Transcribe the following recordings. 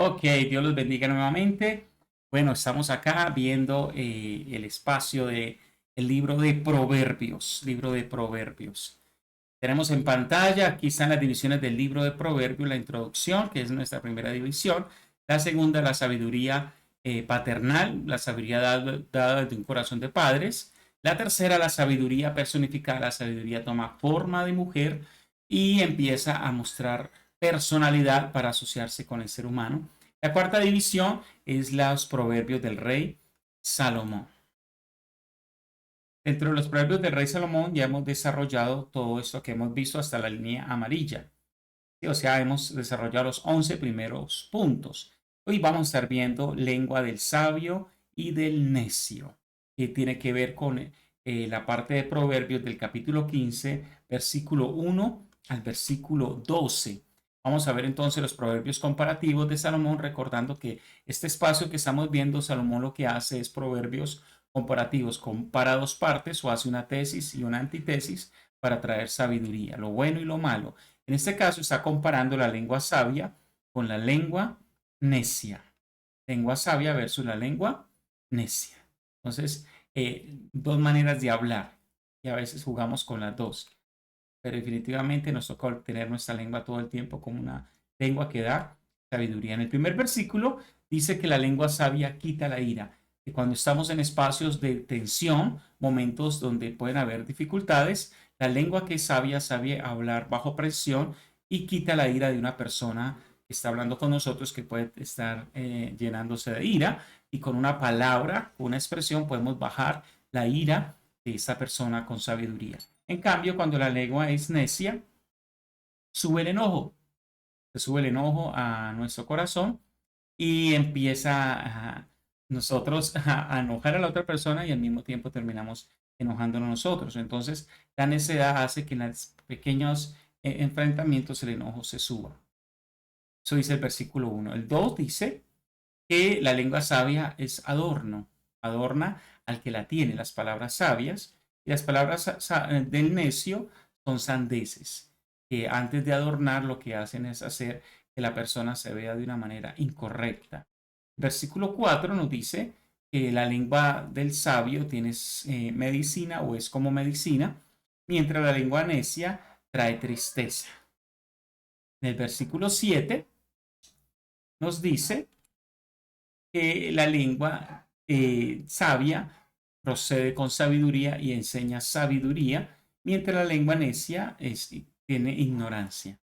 Ok, Dios los bendiga nuevamente. Bueno, estamos acá viendo el espacio de el libro de Proverbios, libro de Proverbios. Tenemos en pantalla, aquí están las divisiones del libro de Proverbios, la introducción, que es nuestra primera división, la segunda, la sabiduría paternal, la sabiduría dada de un corazón de padres, la tercera, la sabiduría personificada, la sabiduría toma forma de mujer y empieza a mostrar personalidad para asociarse con el ser humano. La cuarta división es los proverbios del rey Salomón. Dentro de los proverbios del rey Salomón ya hemos desarrollado todo esto que hemos visto hasta la línea amarilla. ¿Sí? O sea, hemos desarrollado los 11 primeros puntos. Hoy vamos a estar viendo lengua del sabio y del necio, que tiene que ver con la parte de proverbios del capítulo 15, versículo 1 al versículo 12. Vamos a ver entonces los proverbios comparativos de Salomón, recordando que este espacio que estamos viendo, Salomón lo que hace es proverbios comparativos, compara dos partes o hace una tesis y una antitesis para traer sabiduría, lo bueno y lo malo. En este caso está comparando la lengua sabia con la lengua necia. Lengua sabia versus la lengua necia. Entonces, dos maneras de hablar y a veces jugamos con las dos, pero definitivamente nos toca tener nuestra lengua todo el tiempo como una lengua que da sabiduría. En el primer versículo dice que la lengua sabia quita la ira, que cuando estamos en espacios de tensión, momentos donde pueden haber dificultades, la lengua que es sabia sabe hablar bajo presión y quita la ira de una persona que está hablando con nosotros que puede estar llenándose de ira y con una palabra, una expresión podemos bajar la ira de esa persona con sabiduría. En cambio, cuando la lengua es necia, sube el enojo, se sube el enojo a nuestro corazón y empieza nosotros a enojar a la otra persona y al mismo tiempo terminamos enojándonos nosotros. Entonces, la necedad hace que en los pequeños enfrentamientos el enojo se suba. Eso dice el versículo 1. El 2 dice que la lengua sabia es adorno, adorna al que la tiene, las palabras sabias, y las palabras del necio son sandeces, que antes de adornar lo que hacen es hacer que la persona se vea de una manera incorrecta. Versículo 4 nos dice que la lengua del sabio tiene medicina o es como medicina, mientras la lengua necia trae tristeza. En el versículo 7 nos dice que la lengua sabia procede con sabiduría y enseña sabiduría, mientras la lengua necia tiene ignorancia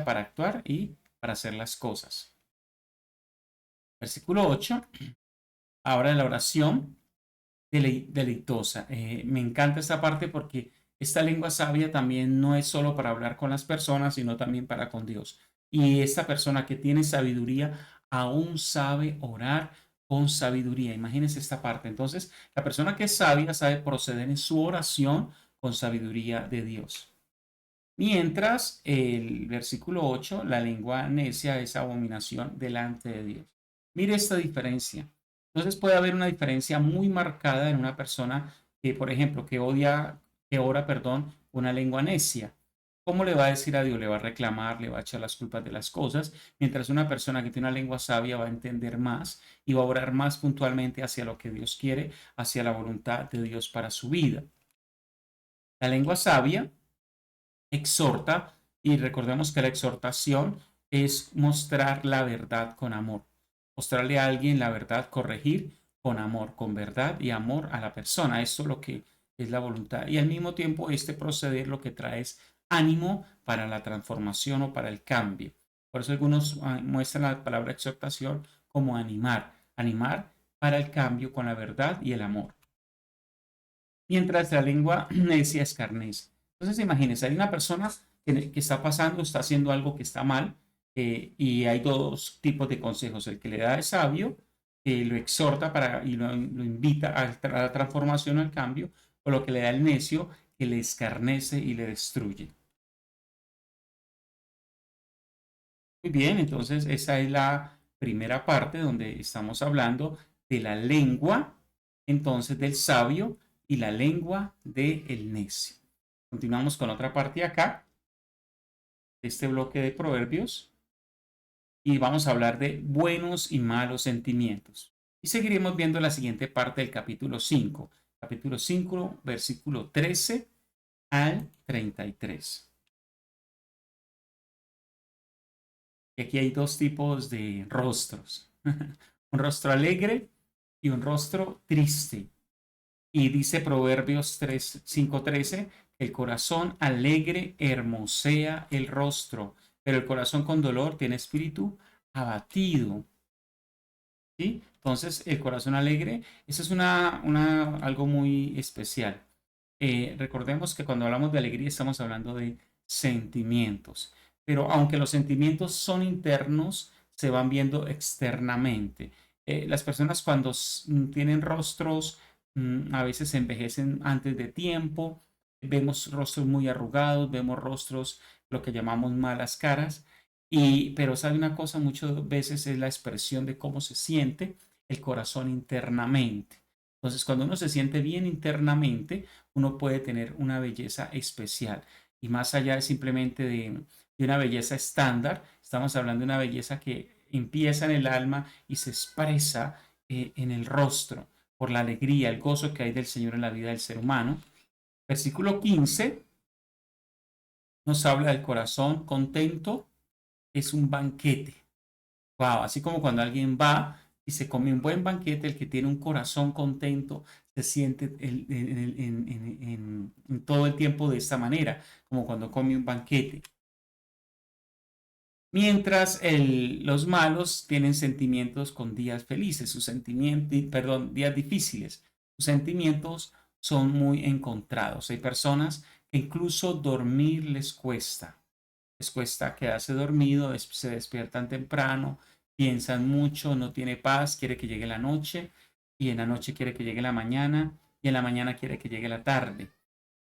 para actuar y para hacer las cosas. Versículo 8, ahora la oración deleitosa. Me encanta esta parte porque esta lengua sabia también no es solo para hablar con las personas, sino también para con Dios. Y esta persona que tiene sabiduría aún sabe orar con sabiduría. Imagínense esta parte. Entonces, la persona que es sabia sabe proceder en su oración con sabiduría de Dios. Mientras el versículo 8, la lengua necia es abominación delante de Dios. Mire esta diferencia. Entonces puede haber una diferencia muy marcada en una persona que, por ejemplo, que ora, perdón, una lengua necia. ¿Cómo le va a decir a Dios? Le va a reclamar, le va a echar las culpas de las cosas, mientras una persona que tiene una lengua sabia va a entender más y va a orar más puntualmente hacia lo que Dios quiere, hacia la voluntad de Dios para su vida. La lengua sabia exhorta, y recordemos que la exhortación es mostrar la verdad con amor, mostrarle a alguien la verdad, corregir con amor, con verdad y amor a la persona. Esto es lo que es la voluntad. Y al mismo tiempo este proceder lo que trae es ánimo para la transformación o para el cambio. Por eso algunos muestran la palabra exhortación como animar, animar para el cambio con la verdad y el amor. Mientras la lengua necia escarnece. Entonces, imagínense, hay una persona que está pasando, está haciendo algo que está mal, y hay dos tipos de consejos. El que le da es sabio, que lo exhorta y lo invita a la transformación o al cambio, o lo que le da el necio, que le escarnece y le destruye. Muy bien, entonces esa es la primera parte donde estamos hablando de la lengua, entonces del sabio y la lengua del necio. Continuamos con otra parte acá, de este bloque de proverbios. y vamos a hablar de buenos y malos sentimientos. Y seguiremos viendo la siguiente parte del capítulo 5, versículo 13 al 33. Y aquí hay dos tipos de rostros, un rostro alegre y un rostro triste. Y dice Proverbios 5:13, el corazón alegre hermosea el rostro, pero el corazón con dolor tiene espíritu abatido. ¿Sí? Entonces, el corazón alegre, eso es algo muy especial. Recordemos que cuando hablamos de alegría estamos hablando de sentimientos, pero aunque los sentimientos son internos, se van viendo externamente. Las personas cuando tienen rostros, a veces se envejecen antes de tiempo, vemos rostros muy arrugados, vemos rostros, lo que llamamos malas caras, pero sabe una cosa, muchas veces es la expresión de cómo se siente el corazón internamente. Entonces, cuando uno se siente bien internamente, uno puede tener una belleza especial. Y más allá de simplemente de una belleza estándar, estamos hablando de una belleza que empieza en el alma y se expresa en el rostro por la alegría, el gozo que hay del Señor en la vida del ser humano. Versículo 15 nos habla del corazón contento, es un banquete. Wow, así como cuando alguien va y se come un buen banquete, el que tiene un corazón contento se siente en todo el tiempo de esta manera, como cuando come un banquete. Mientras los malos tienen sentimientos con días felices, días difíciles. Sus sentimientos son muy encontrados. Hay personas que incluso dormir les cuesta quedarse dormido, se despiertan temprano, piensan mucho, no tiene paz, quiere que llegue la noche, y en la noche quiere que llegue la mañana, y en la mañana quiere que llegue la tarde.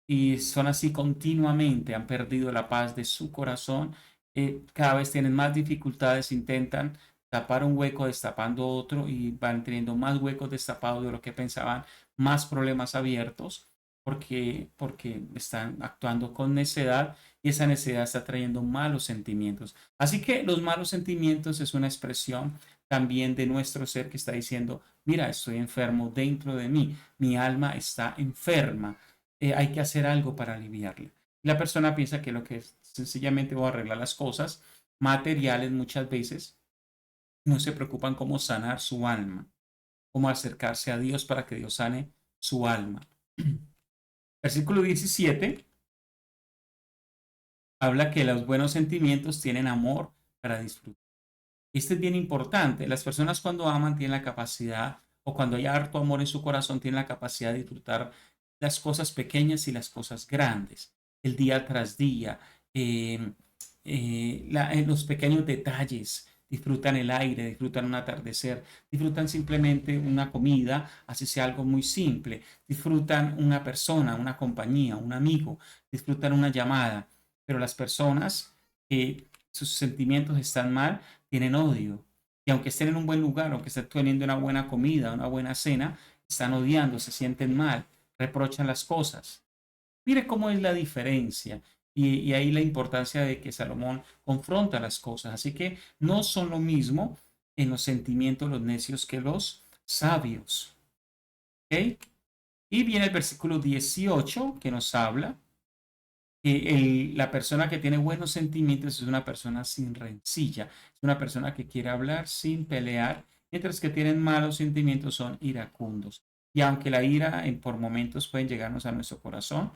Y son así continuamente, han perdido la paz de su corazón, cada vez tienen más dificultades, intentan tapar un hueco destapando otro y van teniendo más huecos destapados de lo que pensaban, más problemas abiertos porque están actuando con necedad y esa necedad está trayendo malos sentimientos. Así que los malos sentimientos es una expresión también de nuestro ser que está diciendo, mira, estoy enfermo dentro de mí, mi alma está enferma, hay que hacer algo para aliviarla. La persona piensa que lo que es sencillamente voy a arreglar las cosas materiales muchas veces, no se preocupan cómo sanar su alma, cómo acercarse a Dios para que Dios sane su alma. Versículo 17 habla que los buenos sentimientos tienen amor para disfrutar. Este es bien importante. Las personas cuando aman tienen la capacidad, o cuando hay harto amor en su corazón, tienen la capacidad de disfrutar las cosas pequeñas y las cosas grandes, el día tras día, los pequeños detalles. Disfrutan el aire, disfrutan un atardecer, disfrutan simplemente una comida, así sea algo muy simple, disfrutan una persona, una compañía, un amigo, disfrutan una llamada, pero las personas que sus sentimientos están mal, tienen odio. Y aunque estén en un buen lugar, aunque estén teniendo una buena comida, una buena cena, están odiando, se sienten mal, reprochan las cosas. Mire cómo es la diferencia. Y ahí la importancia de que Salomón confronta las cosas. Así que no son lo mismo en los sentimientos los necios que los sabios. ¿Ok? Y viene el versículo 18 que nos habla la persona que tiene buenos sentimientos es una persona sin rencilla, es una persona que quiere hablar sin pelear, mientras que tienen malos sentimientos son iracundos. Y aunque la ira por momentos pueden llegarnos a nuestro corazón,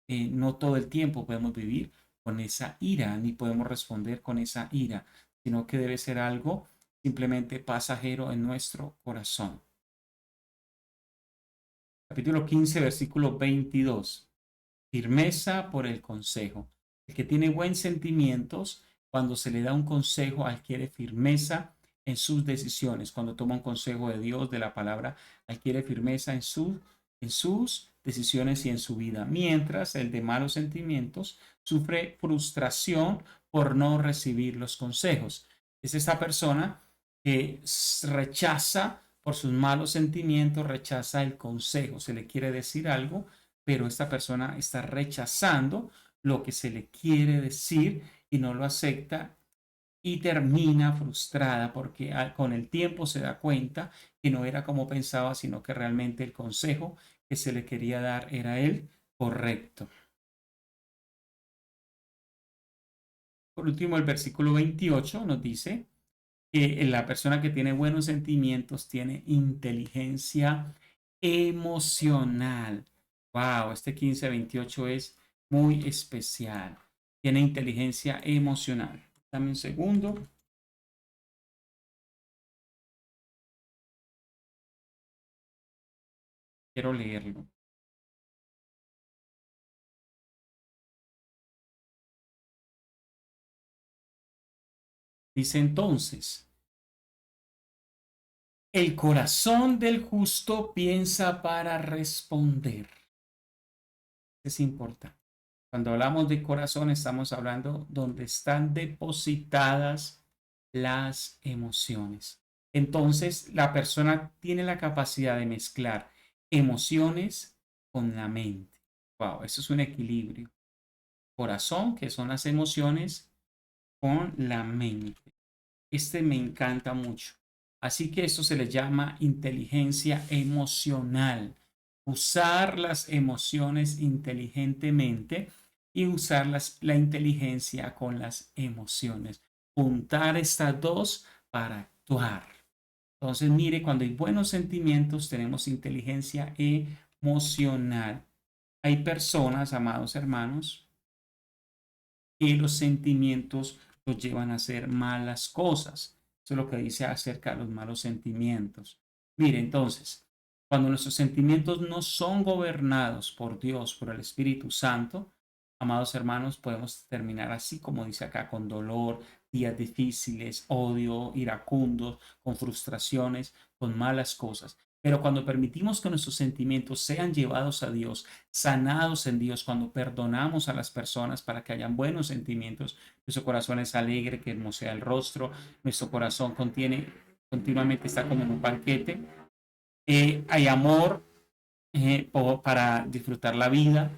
no todo el tiempo podemos vivir con esa ira, ni podemos responder con esa ira, sino que debe ser algo simplemente pasajero en nuestro corazón. Capítulo 15, versículo 22. Firmeza por el consejo. El que tiene buen sentimientos, cuando se le da un consejo, adquiere firmeza en sus decisiones. Cuando toma un consejo de Dios, de la palabra, adquiere firmeza en sus decisiones y en su vida. Mientras el de malos sentimientos sufre frustración por no recibir los consejos. Es esta persona que rechaza por sus malos sentimientos, rechaza el consejo. Se le quiere decir algo, pero esta persona está rechazando lo que se le quiere decir y no lo acepta y termina frustrada porque con el tiempo se da cuenta que no era como pensaba, sino que realmente el consejo que se le quería dar era el correcto. Por último, el versículo 28 nos dice que la persona que tiene buenos sentimientos tiene inteligencia emocional. Wow, este 15-28 es muy especial. Tiene inteligencia emocional. Dame un segundo. Quiero leerlo. Dice entonces, el corazón del justo piensa para responder. Es importante. Cuando hablamos de corazón, estamos hablando donde están depositadas las emociones. Entonces, la persona tiene la capacidad de mezclar emociones con la mente. Wow, eso es un equilibrio. Corazón, que son las emociones, con la mente. Este me encanta mucho. Así que esto se le llama inteligencia emocional. Usar las emociones inteligentemente y usar la inteligencia con las emociones. Juntar estas dos para actuar. Entonces, mire, cuando hay buenos sentimientos, tenemos inteligencia emocional. Hay personas, amados hermanos, que los sentimientos los llevan a hacer malas cosas. Eso es lo que dice acerca de los malos sentimientos. Mire, entonces, cuando nuestros sentimientos no son gobernados por Dios, por el Espíritu Santo, amados hermanos, podemos terminar así como dice acá, con dolor, días difíciles, odio, iracundos, con frustraciones, con malas cosas. Pero cuando permitimos que nuestros sentimientos sean llevados a Dios, sanados en Dios, cuando perdonamos a las personas para que hayan buenos sentimientos, nuestro corazón es alegre, que hermosea el rostro, nuestro corazón contiene, continuamente está como en un banquete, hay amor para disfrutar la vida,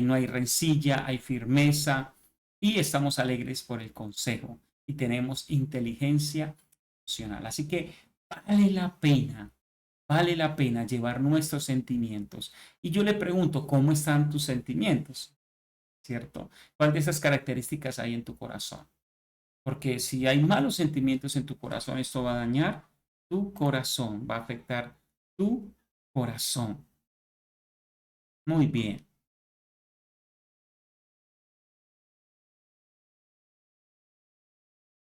no hay rencilla, hay firmeza y estamos alegres por el consejo y tenemos inteligencia emocional. Así que vale la pena, vale la pena llevar nuestros sentimientos. Y yo le pregunto, ¿cómo están tus sentimientos? ¿Cierto? ¿Cuál de esas características hay en tu corazón? Porque si hay malos sentimientos en tu corazón, esto va a dañar tu corazón, va a afectar tu corazón. Muy bien.